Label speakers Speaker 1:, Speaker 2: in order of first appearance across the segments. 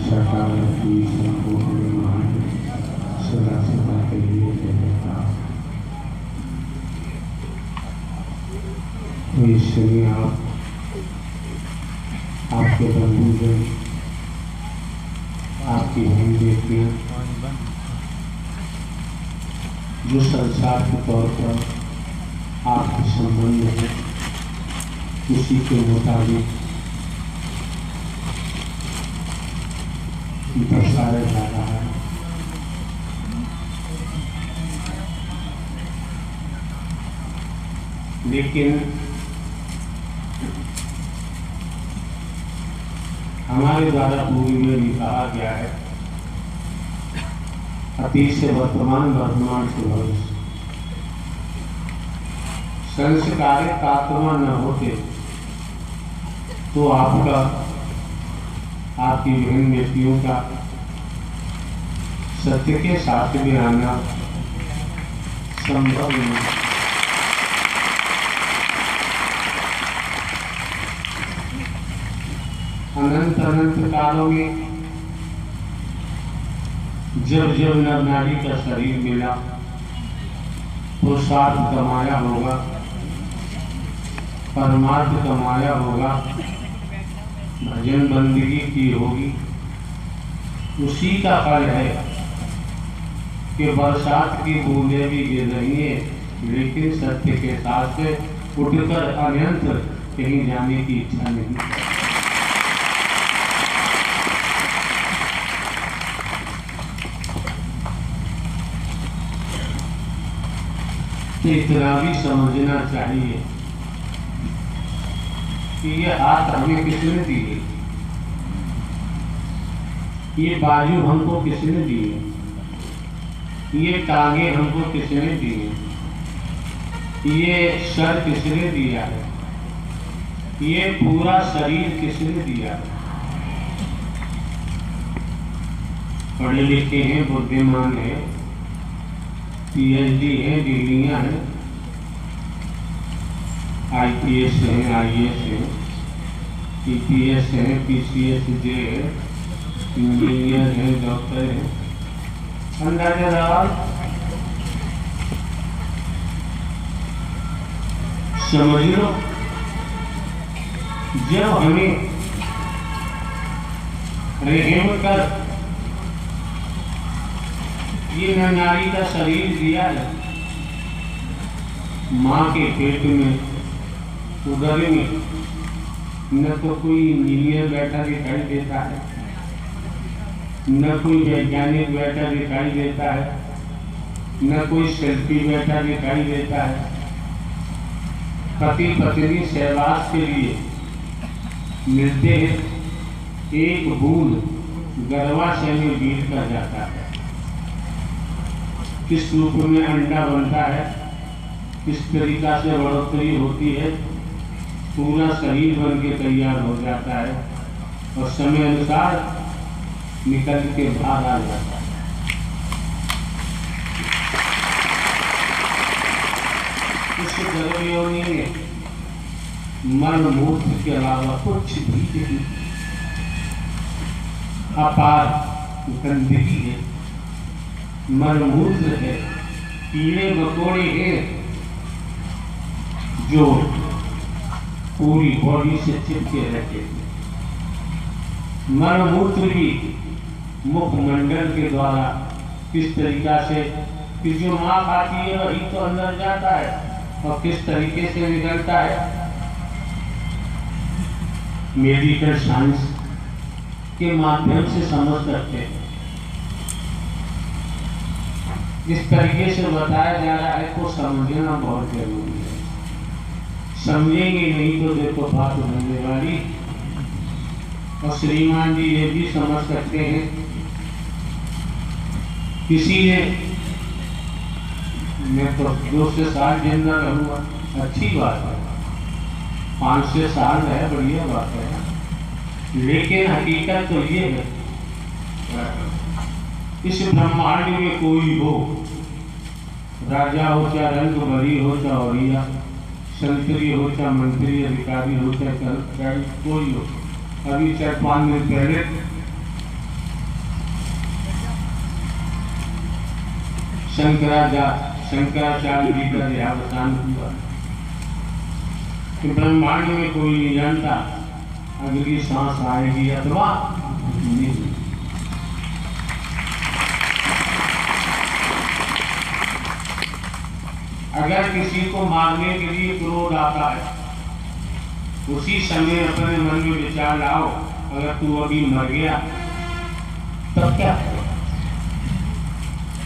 Speaker 1: सकालती संपूर्ण सदा सदा के लिए देता ईश्वरी आपके बंधुजन आपकी बहन बेटियां जो संसार के तौर पर आपके संबंध है उसी के मुताबिक दर्शाया जा रहा है। लेकिन हमारे द्वारा पूरी में भी कहा गया है अतीत से वर्तमान, वर्तमान से भविष्य। संस्कारिक आत्मा न होते तो आपका, आपकी बहन बेटियों का सत्य के साथ में आना संभव नहीं। अनंत अनंत कालों में जब जब नर नारी का शरीर मिला पुरुषार्थ कमाया होगा, परमार्थ कमाया होगा, भजन बंदगी की होगी, उसी का फल है कि बरसात की बूंदें भी गिर रही है, लेकिन सत्य के साथ से उठकर अन्यंत्र कहीं जाने की इच्छा नहीं। इतना भी समझना चाहिए कि ये हाथ हमें किसने दिए, ये बाजू हमको किसने दिए, ये टांगे हमको किसने दिए, ये सर किसने दिया है, ये पूरा शरीर किसने दिया है। पढ़े लिखे हैं, बुद्धिमान है, पीएचडी है, डिग्रियां हैं, आईपीएस है, आईएएस है, ईपीएस है, पीसीएस जे है, इंजीनियर है, डॉक्टर है। अंदाजा लगाओ, समझ लो जब हमें रहम कर ये नारी का शरीर दिया है, माँ के पेट में उदर में न तो कोई इंजीनियर बैठा दिखाई देता है, न कोई वैज्ञानिक बैठा दिखाई देता है, न कोई शिल्पी बैठा दिखाई देता है। पति पत्नी सहवास के लिए मिलते हैं, एक बूंद गर्भाशय में गिर कर जाता है। किस रूप में अंडा बनता है, किस तरीका से बढ़ोतरी होती है, पूरा शरीर बन के तैयार हो जाता है और समय अनुसार निकल के बाहर आ जाता है। इस गर्भयोनि में मल मूत्र के अलावा कुछ भी नहीं, अपार गंदगी है, मलमूत्र है, कीड़े मकोड़े हैं जो पूरी बॉडी से चिपके रहते हैं। मलमूत्र भी मुखमंडल के द्वारा किस तरीका से कि जो माँ खाती है वही तो अंदर जाता है और किस तरीके से निकलता है। मेडिकल साइंस के माध्यम से समझ सकते हैं। इस तरीके से बताया जा रहा है तो समझना बहुत जरूरी है। समझेंगे नहीं तो देखो बात होने वाली। और श्रीमान जी ये भी समझ सकते हैं, किसी ने मैं तो 200 साल जिंदा रहूँगा, अच्छी बात है, 500 साल है, बढ़िया बात है, लेकिन हकीकत तो ये है इस ब्रह्मांड में कोई हो, राजा हो चाहे रंग भरी हो चाहे औरिया, संतरी हो चाहे मंत्री, अधिकारी हो चाहे कर्मचारी, कोई हो। अभी 4-5 दिन पहले शंकराचार्य जी का देहावसान हुआ कि ब्रह्मांड में कोई नहीं जानता अगली सांस आएगी अथवा नहीं। अगर किसी को मारने के लिए क्रोध आता है, उसी समय अपने मन में विचार लाओ, अगर तू अभी मर गया तब क्या?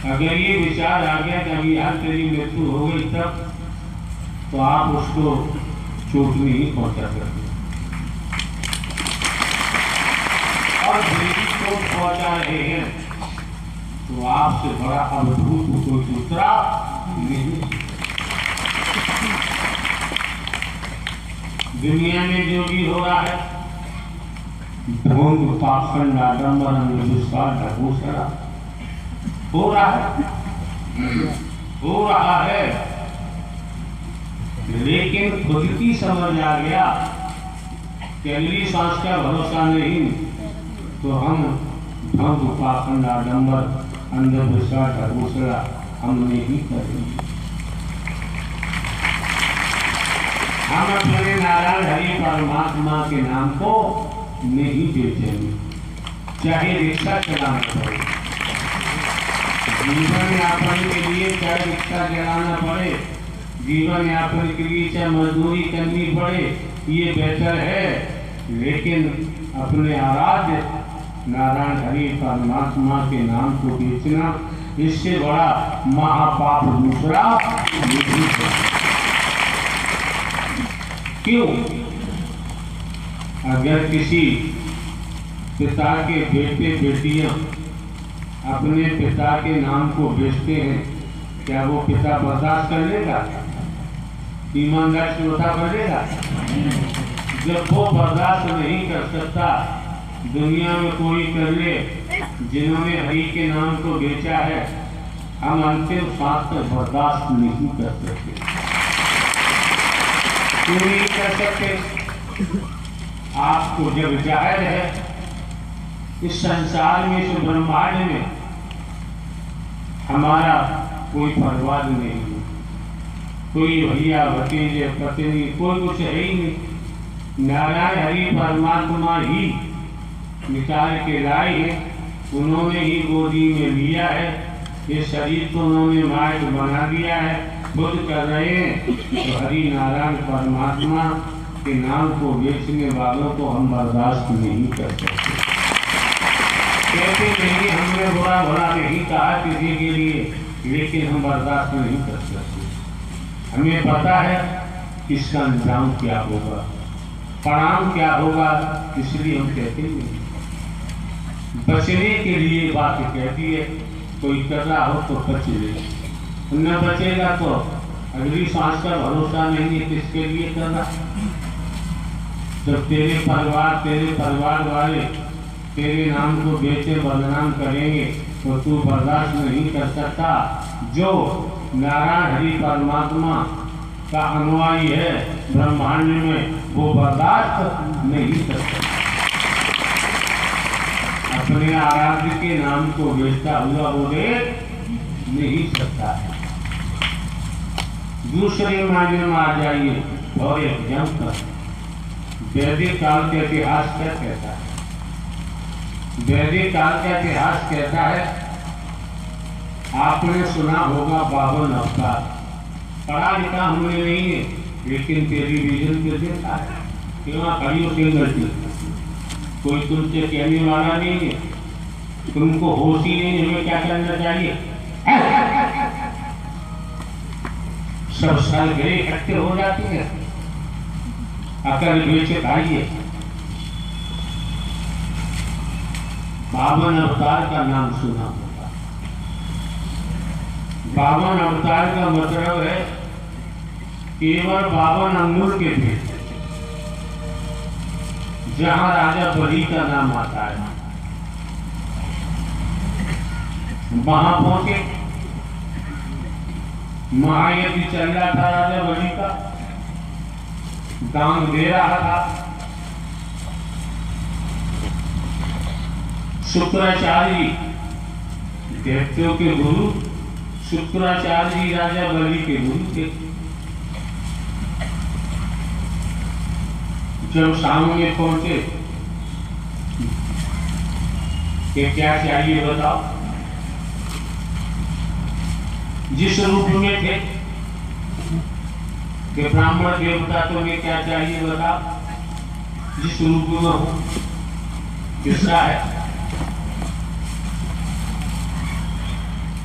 Speaker 1: अगर ये विचार आ गया कि अभी यार तेरी मृत्यु हो गई तब, तो आप उसको चोट नहीं पहुंचा सकते। और यदि चोट पहुंचा रहे हैं तो आपसे बड़ा अद्भुत कोई दूसरा नहीं। दुनिया में जो भी हो रहा है, ढोंग पाखंड आडंबर अंधविश्वास ढकोसला हो रहा है, लेकिन खुद की समझ आ गया कि अगली सांस का भरोसा नहीं, तो हम ढोंग पाखंड आडंबर अंधविश्वास ढकोसला हम नहीं करेंगे। हम अपने नारायण हरि परमात्मा के नाम को नहीं बेचेंगे, चाहे रिक्शा चलाना पड़े, जीवन यापन के लिए चाहे रिक्शा चलाना पड़े, जीवन यापन के लिए चाहे मजदूरी करनी पड़े, ये बेहतर है। लेकिन अपने आराध्य नारायण हरि परमात्मा के नाम को बेचना, इससे बड़ा महापाप दूसरा नहीं है। क्यों? अगर किसी पिता के बेटे बेटियां अपने पिता के नाम को बेचते हैं, क्या वो पिता बर्दाश्त कर लेगा? ईमानदार से बता करेगा? जब वो बर्दाश्त नहीं कर सकता, दुनिया में कोई कर ले जिन्होंने हरि के नाम को बेचा है, हम अंतिम सांस तक बर्दाश्त नहीं कर सकते। क्यों नहीं कर सकते? आपको जब जाहिर है इस संसार में, इस ब्रह्मांड में हमारा कोई परिवार नहीं, कोई भैया भतीजे पत्नी कोई कुछ है ही नहीं, नारायण हरि परमात्मा ही निकाल के लाए हैं, उन्होंने ही गोदी में लिया है, ये शरीर तो उन्होंने मार्ग बना दिया है, खुद कर रहे हैं। तो हरि नारायण परमात्मा के नाम को बेचने वालों को हम बर्दाश्त नहीं कर सकते। कहते नहीं हमने बुरा भला नहीं कहा किसी के लिए, लेकिन हम बर्दाश्त नहीं कर सकते। हमें पता है इसका अंजाम क्या होगा, परिणाम क्या होगा, इसलिए हम कहते नहीं। बचने के लिए बात कहती है, कोई कर रहा हो तो बच ले, न बचेगा तो अगली सांस का भरोसा नहीं है, किसके लिए कर रहा। जब तेरे परिवार वाले तेरे नाम को बेचे बदनाम करेंगे तो तू बर्दाश्त नहीं कर सकता। जो नारायण हरि परमात्मा का अनुयायी है ब्रह्मांड में, वो बर्दाश्त नहीं कर सकता। अपने आराध्य के नाम को बेचता हुआ वो देख नहीं सकता है। दूसरे मायने में आ जाइए और एक जंप वैदिक काल का इतिहास क्या कहता है? वैदिक काल का इतिहास कहता है, आपने सुना होगा 52 अवतार। पढ़ा लिखा हमने नहीं है, लेकिन टेलीविजन पे देखा है। क्यों खड़ी सिंगल थी, कोई तुमसे कहने वाला नहीं है, तुमको होश ही नहीं हमें क्या करना चाहिए। सब साल गए इकट्ठे हो जाती है, अकल बेचे खाइए। 52 अवतार का नाम सुना होगा। 52 अवतार का मतलब है केवल 52 अंगुल के थे, जहां राजा बलि का नाम आता है वहां पहुंचे। महायज्ञ चल रहा था, राजा बलि का दान दे रहा था। शुक्राचार्य जी देवताओं के गुरु शुक्राचार्य जी राजा बलि के गुरु थे। जब सामने पहुंचे कि क्या चाहिए बताओ, जिस रूप में थे कि ब्राह्मण देवता तुम्हें क्या चाहिए बताओ, जिस रूप में हो किस्सा है,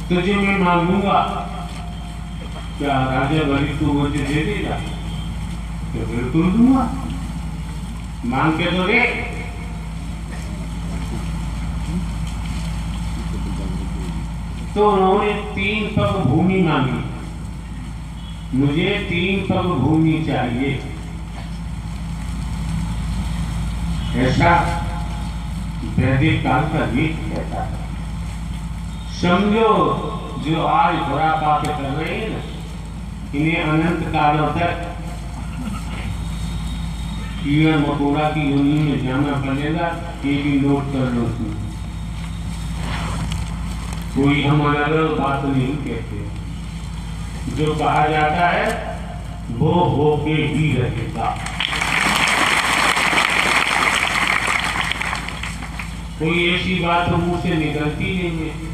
Speaker 1: तुझे मैं मांगूंगा, क्या राजा बलि तू मुझे दे देगा? तो बिल्कुल दूंगा, मांग के तो दे। तो उन्होंने 3 पग भूमि मांगी, मुझे 3 पग भूमि चाहिए, ऐसा वैदिक काल का गीत कहता है। समझो जो आज बुरा पाप कर रहे हैं ना, इन्हें अनंत कालों तक कीड़ा मकोड़ा की योनि में जाना पड़ेगा। ये भी नोट कर लो, कोई हम अलग बात नहीं कहते, जो कहा जाता है वो होके ही रहेगा। कोई ऐसी बात मुंह से निकलती नहीं है।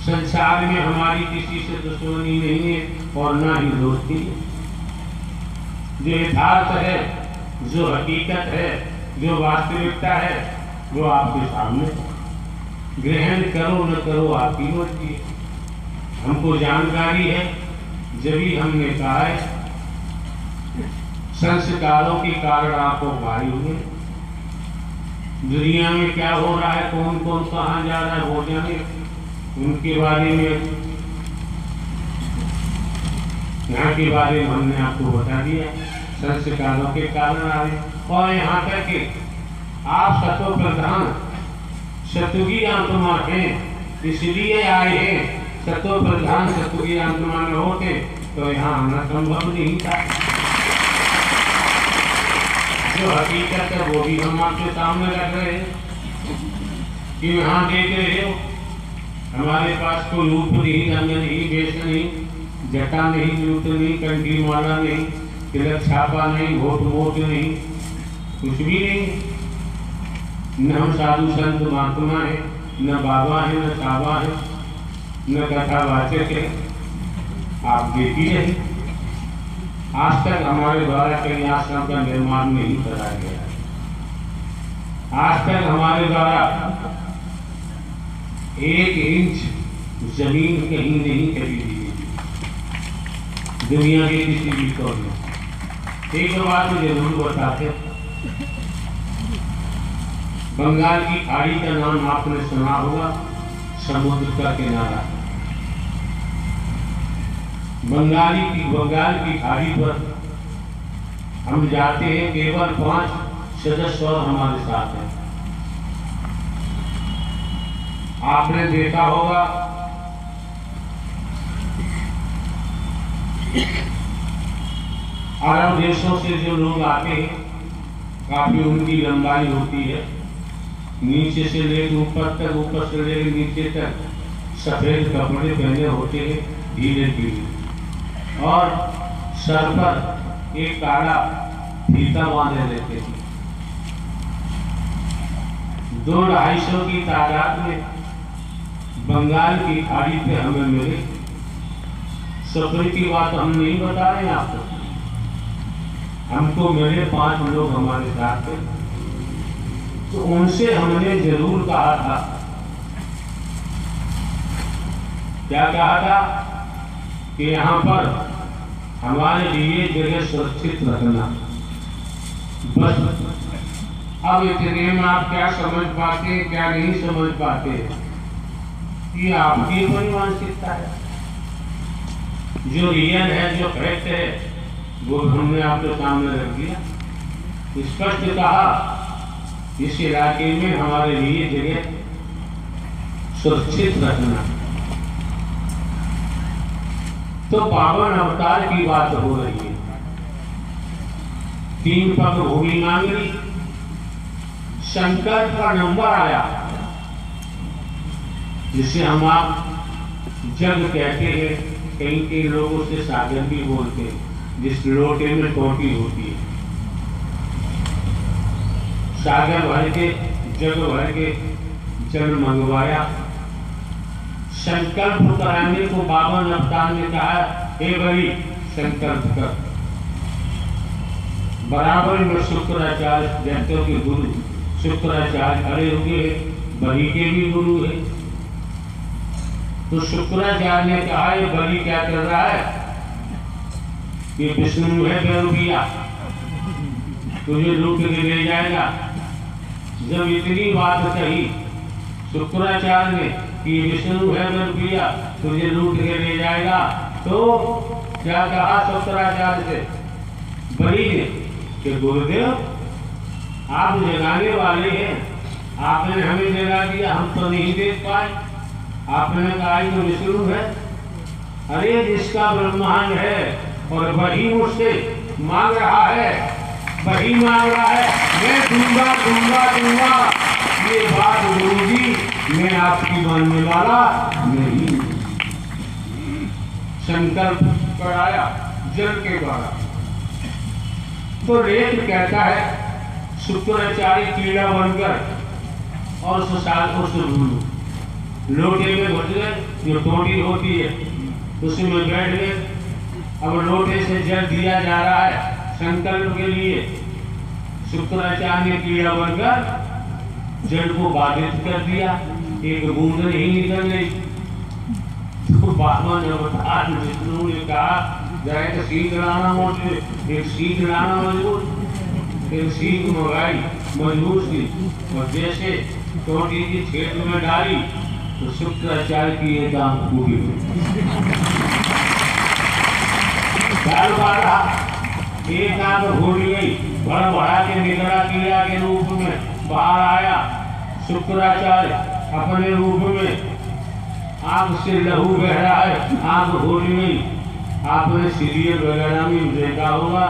Speaker 1: संसार में हमारी किसी से दुश्मनी नहीं है और ना ही दोस्ती है। जो यथार्थ है, जो हकीकत है, जो वास्तविकता है, वो आपके सामने ग्रहण करो न करो आपकी मर्जी है। हमको जानकारी है, जब ही हमने कहा है संस्कारों के कारण आपको भारी हुए। दुनिया में क्या हो रहा है, कौन कौन कहाँ जा रहा है, वो जाने, उनके बारे में, यहाँ के बारे में हमने आपको बता दिया। संस्कारों के कारण आए, और यहाँ तक कि आप सतो प्रधान सतुगी आत्मा हैं, इसलिए आए हैं। सतो प्रधान सतुगी आत्मा में होते तो यहाँ आना संभव नहीं था। जो हकीकत है वो भी हम आपके सामने रख रहे हैं कि यहाँ देख रहे हो, हमारे पास कोई रूप नहीं, रंग नहीं, वेश नहीं, जटा नहीं, जूत नहीं, कंठी माला नहीं, तिलक छापा नहीं, वोट मोट नहीं, कुछ भी नहीं। न हम साधु संत महात्मा है, न बाबा है, न साबा है, न कथावाचक है। आप देखी नहीं, आज तक हमारे द्वारा कहीं आश्रम का निर्माण नहीं कराया गया। आज तक हमारे द्वारा 1 इंच जमीन कहीं नहीं खरीदी गई दुनिया के किसी भी कोने में। एक बात मुझे जरूर बताते, बंगाल की खाड़ी का नाम आपने सुना होगा, समुद्र का किनारा। बंगाल की खाड़ी पर हम जाते हैं, केवल 5 सदस्य और हमारे साथ हैं। आपने देखा होगा अरब देशों से जो लोग आते हैं, काफी उनकी लंबाई होती है, नीचे से लेकर ऊपर तक, ऊपर से लेकर नीचे तक सफेद कपड़े पहने होते हैं, ढीले ढीले, और सर पर एक काला फीता बांधे रहते हैं। 200-250 की तादाद में बंगाल की खाड़ी पे हमें मिले। सफर की बात हम नहीं बता रहे हैं आपको, हमको मिले 5 लोग हमारे साथ थे। तो उनसे हमने जरूर कहा था, क्या कहा था कि यहाँ पर हमारे लिए जगह सुरक्षित रखना। बस अब इतने में आप क्या समझ पाते, क्या नहीं समझ पाते, ये आपकी कोई मानसिकता है। जो रियल है, जो फैक्ट है, वो हमने आपके सामने रख दिया। स्पष्ट कहा, इस इलाके में हमारे लिए जगह सुरक्षित रखना। तो पावन अवतार की बात हो रही है। 3 पग भूमि मांग ली, संकट का नंबर आया, जिसे हम आप जग कहते हैं, कई कई लोग उसे सागर भी बोलते हैं, जिस लोटे में टोटी होती है। सागर भर के, जग भर के जल मंगवाया। संकल्प कराने को बाबा अवतार ने कहा, हे बलि संकल्प कर। बराबर में शुक्राचार्य जैतों के गुरु शुक्राचार्य खड़े हुए, बलि के भी गुरु है। तो शुक्राचार्य ने कहा, ये बलि क्या कर रहा है? ये विष्णु है बेरुपिया, तुझे लूट के ले जाएगा। जब इतनी बात कही शुक्राचार्य ने कि विष्णु है बेरुपिया, तुझे लूट के ले जाएगा, तो क्या कहा शुक्राचार्य से बलि ने कि गुरुदेव आप जगाने वाले हैं, आपने हमें जगा दिया, हम तो नहीं देख पाए। आपने कहा तो विष्णु है। अरे जिसका ब्रह्मांड है और वही मुझसे मांग रहा है, वही मांग रहा है, मैं दूंगा दूंगा दूंगा। ये बात गुरुजी मैं आपकी मानने वाला नहीं। संकल्प कराया जल के द्वारा। तो रेत कहता है शुक्राचार्य कीड़ा बनकर और उस लोटे में घुस गए, जो टोटी होती है उसमें बैठ गए। अब लोटे से जल दिया जा रहा है संकल्प के लिए। शुक्राचार्य ने कीड़ा बनकर जल को बाधित कर दिया, एक बूंद नहीं निकल गई। तो बाबा ने अवतार विष्णु ने कहा, जरा एक सीख लाना मोटे, एक सीख लाना मजबूत। एक सीख मंगाई मजबूत सी, और जैसे टोटी की छेद में डाली तो शुक्राचार्य की एक आंख टूटी। एक आंख भूल गई, भर भरा के निकला कीड़ा के रूप में बाहर आया। शुक्राचार्य अपने रूप में, आंख से लहू बह रहा है, आंख भूल गई। आपने सीरियल वगैरह में देखा होगा,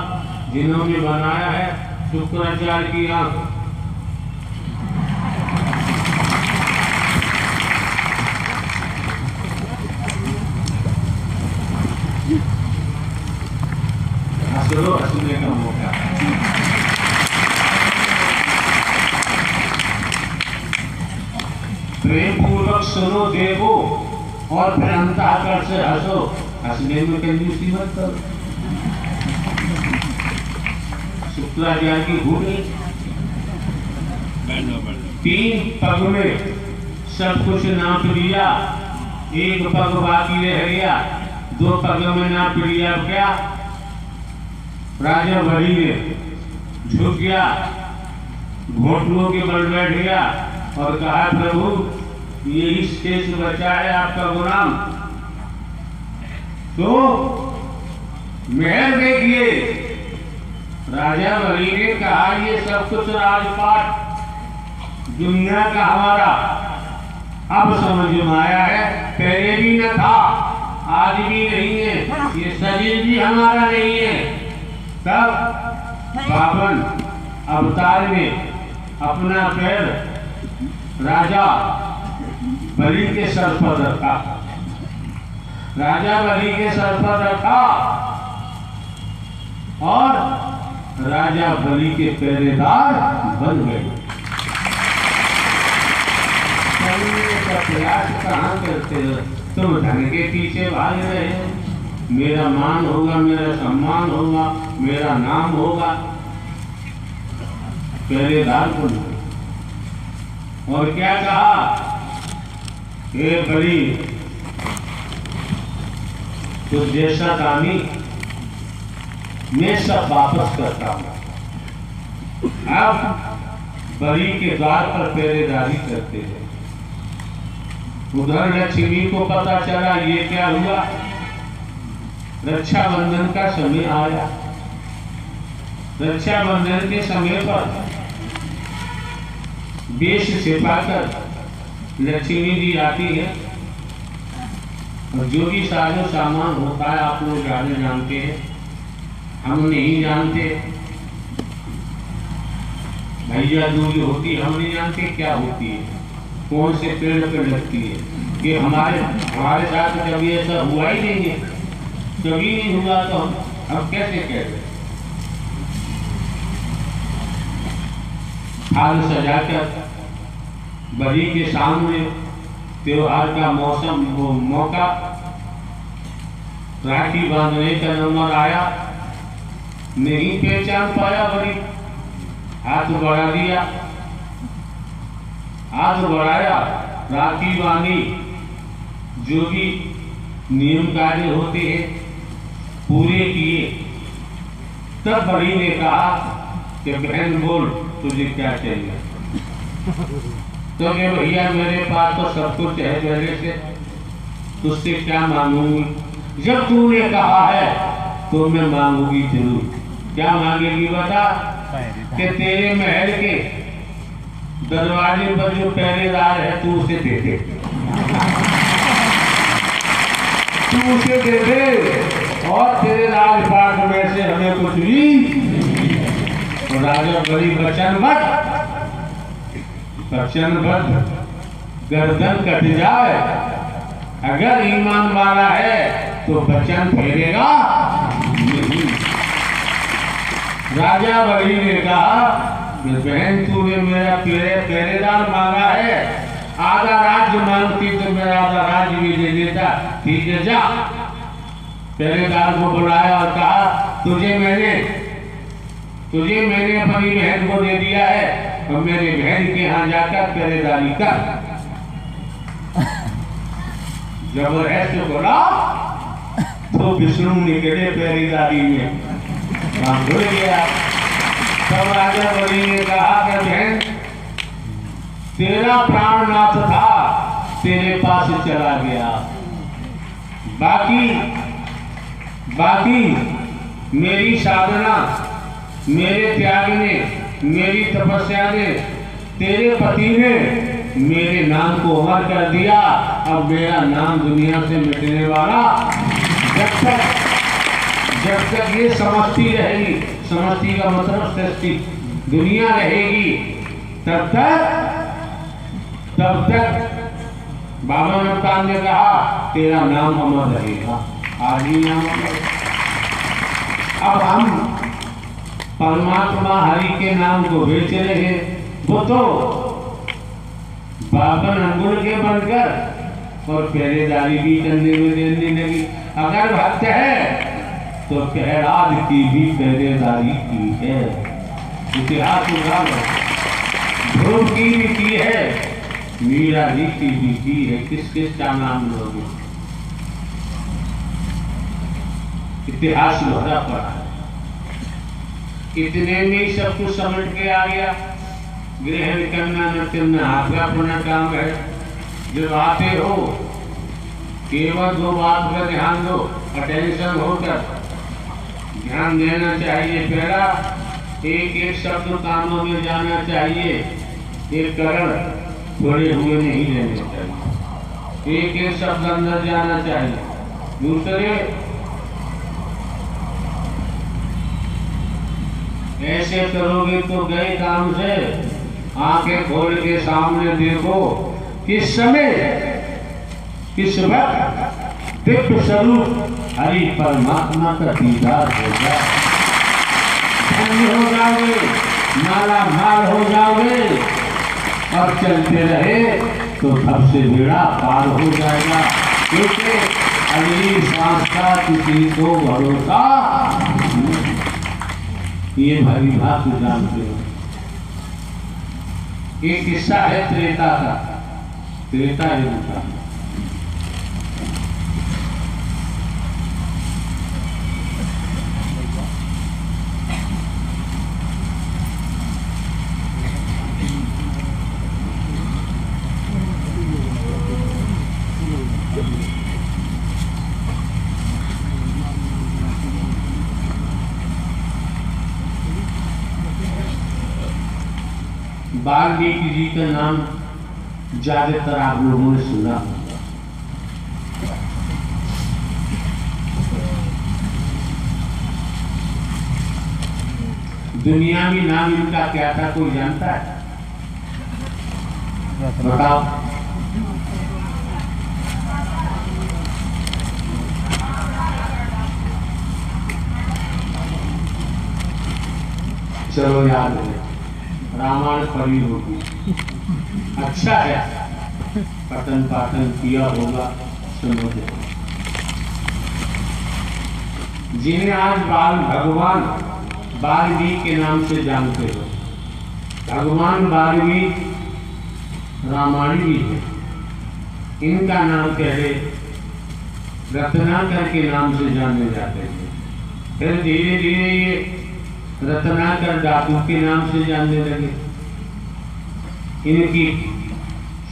Speaker 1: जिन्होंने बनाया है शुक्राचार्य की आंख। हंसने का मौका। प्रेम पूर्वक सुनो देखो और फिर अंतःकरण से हंसो। हंसने में कंजूसी मत करो। शुक्राचार्य की भूल 3 पग में सब कुछ नाप लिया, 1 पग बाकी रह गया। 2 पग में नाप लिया, क्या राजा बलि ने झुक गया, घोटनों के बल बैठ गया और कहा, प्रभु यही शेष बचा है आपका गुलाम, तो महल देखिए। राजा बलि ने कहा, ये सब कुछ राजपाट दुनिया का हमारा अब समझ में आया है, पहले भी न था, आज भी नहीं है, ये शरीर भी हमारा नहीं है। तब बावन अवतार में अपना पैर राजा बलि के सर पर रखा, राजा बलि के सर पर रखा और राजा बलि के पहरेदार बन गए। प्रयास कहाँ करते हो तुम? धन के पीछे भाग रहे हो। मेरा मान होगा, मेरा सम्मान होगा, मेरा नाम होगा, पहरेदार बन। और क्या कहा, हे बलि तो जैसा कामी मैं सब वापस करता हूं। अब बलि के द्वार पर पहरेदारी करते हैं। उधर लक्ष्मी को पता चला ये क्या हुआ। रक्षाबंधन का समय आया। रक्षाबंधन के समय पर वेश छिपाकर लक्ष्मी जी आती है और जो भी साजो सामान होता है आप लोग ज्यादा जानते हैं, हम नहीं जानते। भैया दूरी होती हम नहीं जानते क्या होती है, कौन से पेड़ पर लगती है। कि हमारे हमारे साथ कभी ऐसा हुआ ही नहीं है, कभी नहीं हुआ, तो हम कैसे कह रहे? हाल सजाकर बड़ी के सामने त्योहार का मौसम मौका, राखी बांधने का नंबर आया, नहीं पहचान पाया, बड़ी हाथ बढ़ा दिया, हाथ बढ़ाया, राखी बांधी, जो भी नियम कार्य होते हैं पूरे किए। तब बड़ी ने कहा कि बहन बोल तुझे क्या चाहिए? तो ये भैया मेरे पास तो सब कुछ है पहले से, तुझसे क्या मांगूंगी? जब तूने कहा है तो मैं मांगूंगी जरूर। क्या मांगेगी बता? कि तेरे महल के दरवाजे पर जो पहरेदार है तू उसे दे दे, तू उसे दे दे, और तेरे राजपाट में से हमें कुछ भी। तो राजा बड़ी वचनबद्ध, गर्दन कट जाए, अगर ईमान वाला है तो वचन फेरेगा नहीं। राजा बड़ी ने कहा बहन तूने मेरा पहरेदार मांगा है, आधा राज्य मांगती तो मैं आधा राज्य भी दे देता। ठीक है जा। पहरेदार को बुलाया और कहा तुझे मैंने अपनी बहन को दे दिया है, और मेरे बहन के यहाँ जाकर पहरेदारी कर। जब ऐसे बोला तो विष्णु निकले पहरेदारी में, काम भूल गया। तब राजा बड़ी ने कहा कि बहन तेरा प्राणनाथ था, तेरे पास चला गया, बाकी मेरी साधना, मेरे त्याग ने, मेरी तपस्या ने, तेरे पति ने मेरे नाम को अमर कर दिया। अब मेरा नाम दुनिया से मिटने वाला, जब तक ये समझती रहेगी, समझती का मतलब सृष्टि दुनिया रहेगी, तब तक बाबा नमतान ने कहा तेरा नाम अमर रहेगा। आज ही नाम अमर। अब हम परमात्मा हरि के नाम को बेच रहे, वो तो बाबन अंगुल के बनकर और पहरेदारी भी करने में देने लगी। अगर भक्त है तो प्रहलाद की भी पहरेदारी की है, इतिहास ध्रुव की भी की है, मीरा जी की भी की है। किस किस का नाम लोगे? इतिहास भरा पड़ा है। इतने में सब कुछ समझ के आ गया। गृह करना न करना आपका अपना काम है। जब आते हो केवल दो बात पर ध्यान दो, अटेंशन होकर ध्यान देना चाहिए। पहला, एक शब्द कानों में जाना चाहिए, एक करण छोड़े हुए नहीं रहने चाहिए, एक शब्द अंदर जाना चाहिए। दूसरे, ऐसे करोगे तो गए काम से। आंखें खोल के सामने देखो, किस समय किस वक्त दिव्य स्वरूप हरि परमात्मा का दीदार हो जाए, धन्य हो जाओगे, माला माल हो जाओगे, और चलते रहे तो धब से बेड़ा पार हो जाएगा। क्योंकि अगली सांस का किसी को भरोसा, ये भरी बात जानते हो। एक किस्सा है त्रेता का, त्रेता युग का। वाल्मीकि जी का नाम ज्यादातर आप लोगों ने सुना। दुनियावी नाम इनका क्या था, कोई जानता है? बताओ। चलो याद है, रामायण पढ़ी होगी, अच्छा है, पठन पाठन किया होगा, समझ। जिन्हें आज भगवान वाल्मीकि के नाम से जानते हो, भगवान वाल्मीकि रामायण भी है, इनका नाम पहले रत्नाकर के नाम से जाने जाते थे, फिर धीरे धीरे ये रत्नाकर डाकू के नाम से जानने लगे। इनकी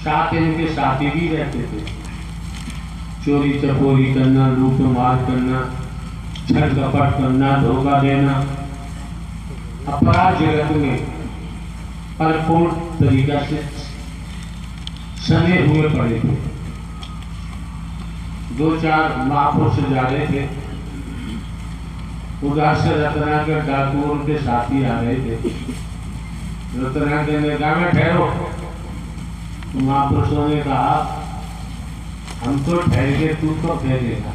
Speaker 1: साथ इनके साथी भी रहते थे, चोरी चपोरी करना, लूट मार करना, छल कपट करना, धोखा देना, अपराध जगत में भरपूर तरीका से सने हुए पड़े थे। दो चार महापुरुष जा रहे थे, उधर से रत्नाकर डाकू उनके साथी आ रहे थे। रत्नाकर ने कहा ठहरो, महापुरुषों ने कहा हम तो ठहर गए, तू तो ठहरेगा।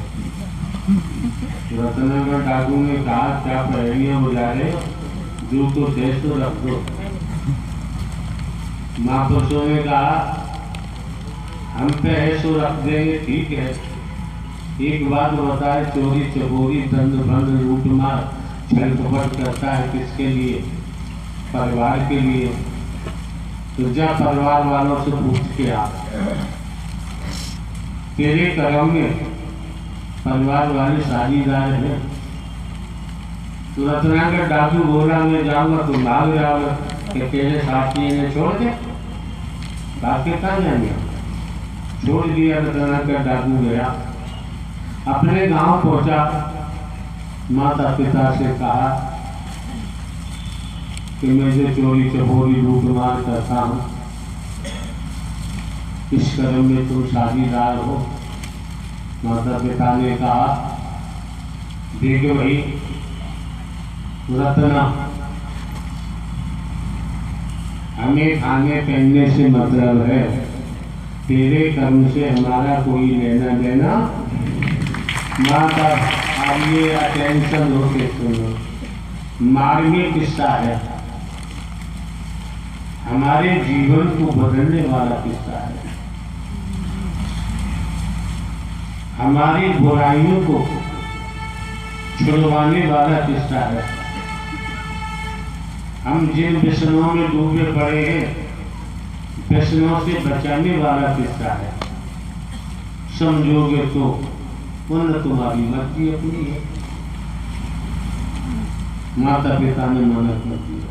Speaker 1: रत्नाकर डाकू ने कहा क्या पहेलियां बुझा रहे हो, जो तो देश तो रख दो। महापुरुषों ने कहा हम पे ऐसो रख देंगे, ठीक है, एक बात बताए, चोरी चकोरी दंड भंड लूट मार छल कपट करता है किसके लिए, परिवार के लिए, तो जा परिवार वालों से पूछ के आ, तेरे कर्म में परिवार वाले साझीदार हैं। तो रत्नाकर डाकू बोला मैं जाऊंगा, तुम भाग जाओगे, कि तेरे साथी ने छोड़ दे, बाकी कहाँ जाएंगे। छोड़ दिया, रत्नाकर डाकू गया, अपने गांव पहुंचा, माता पिता से कहा कि मैं जो चोरी चपोरी लूट मार करता हूँ, इस कर्म में तुम साझीदार हो। माता पिता ने कहा देखो भाई रत्ना, हमें खाने पहनने से मतलब है, तेरे कर्म से हमारा कोई लेना देना। माता अब ये अटेंशन होके सुनो, मार्मिक किस्सा है, हमारे जीवन को बदलने वाला किस्सा है, हमारी बुराइयों को छुड़वाने वाला किस्सा है। हम जिन व्यसनों में डूबे पड़े हैं, व्यसनों से बचाने वाला किस्सा है। समझोगे तो पुण्य तुम्हारी मर्जी अपनी है। माता पिता ने मना कर दिया।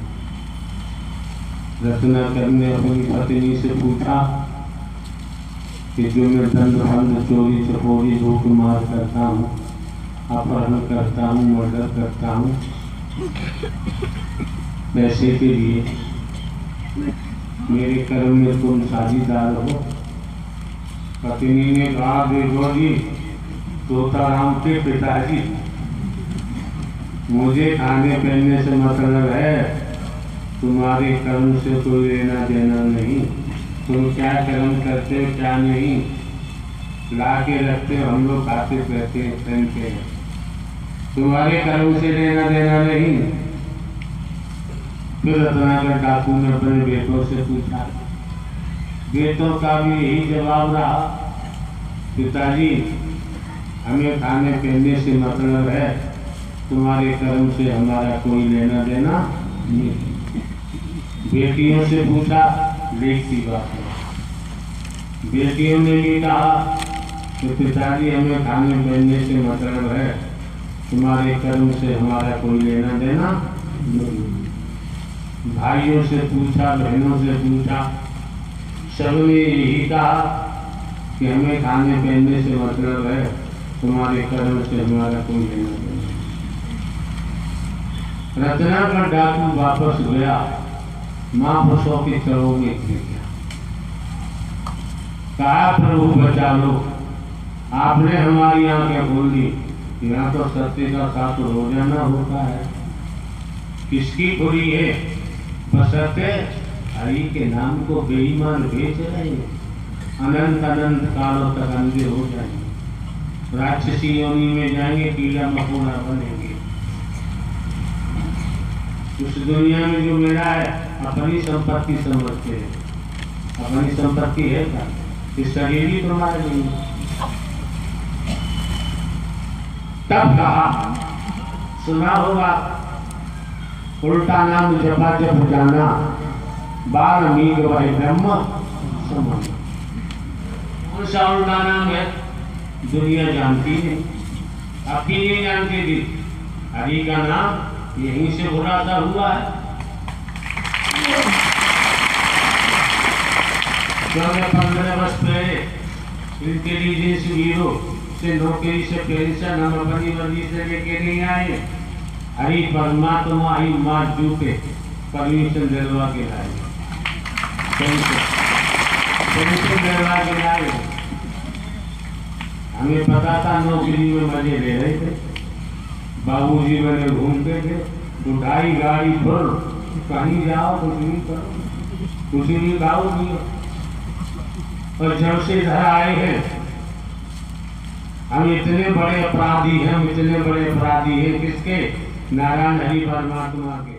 Speaker 1: रत्नाकर ने अपनी पत्नी से पूछा कि जो मैं दंड भंड चोरी चपोरी लूट मार करता हूँ, अपहरण करता हूँ, मर्डर करता हूँ पैसे के लिए, मेरे कर्म में तुम साझीदार हो। पत्नी ने कहा देखो जी, तोताराम के पिताजी, मुझे खाने पहनने से मतलब है, तुम्हारे कर्म से कोई लेना देना नहीं। तुम क्या कर्म करते हो क्या नहीं, ला के रखते हो, हम लोग खाते पहनते हैं, तुम्हारे कर्म से लेना देना नहीं। फिर रत्नाकर डाकू ने अपने बेटों से पूछा, बेटों का भी यही जवाब रहा, पिताजी हमें खाने पहनने से मतलब है, तुम्हारे कर्म से हमारा कोई लेना देना नहीं। बेटियों से पूछा, लेख की बात है, बेटियों ने भी कहा कि पिताजी हमें खाने पहनने से मतलब है, तुम्हारे कर्म से हमारा कोई लेना देना नहीं। भाइयों से पूछा, बहनों से पूछा, सबने यही कहा कि हमें खाने पहनने से मतलब है, तुम्हारे कर्म से हमारा कोई लेना देना। रत्नाकर डाकू वापस गया, महापुरुषों के चरणों में गिर गया, कहा प्रभु बचा लो, आपने हमारी आंखें खोल दी, यहाँ तो सत्य का साथ रोजाना होता है, किसकी खुली है, बशर्ते हरि के नाम को बेईमान बेच रहे हैं, अनंत अनंत कालों तक अंधे हो जाएंगे, राक्षसी योनि में जाएंगे, कीड़ा मकोड़ा बनेंगे। उस दुनिया में जो मिला है अपनी संपत्ति समझते हैं। अपनी संपत्ति है क्या? इस शरीर ही तुम्हारे नहीं है। तब कहा, सुना होगा, उल्टा नाम जपा जप जाना, वाल्मीकि वही ब्रह्म समान। कौन सा उल्टा नाम है? दुनिया जानती है, आपकी नहीं जानती थी। हरि का नाम यहीं से बुलाता हुआ है। क्योंकि 15 वर्ष पहले इंटेलिजेंस ब्यूरो से नौकरी से पेंशन हम अपनी मर्जी से लेके नहीं आए। हरि परमात्मा ही माँ जूते परमिशन दिलवा के लाए, पेंशन दिलवा के लाए। हमें पता था नौकरी में मजे ले रहे थे, बाबूजी मैंने घूमते थे, उठाई गाड़ी भर, कहीं जाओ कुछ नहीं करो, कुछ नहीं खाओ नहीं। और जब से इधर आए हैं हम इतने बड़े अपराधी हैं, हम इतने बड़े अपराधी हैं किसके? नारायण हरि परमात्मा के।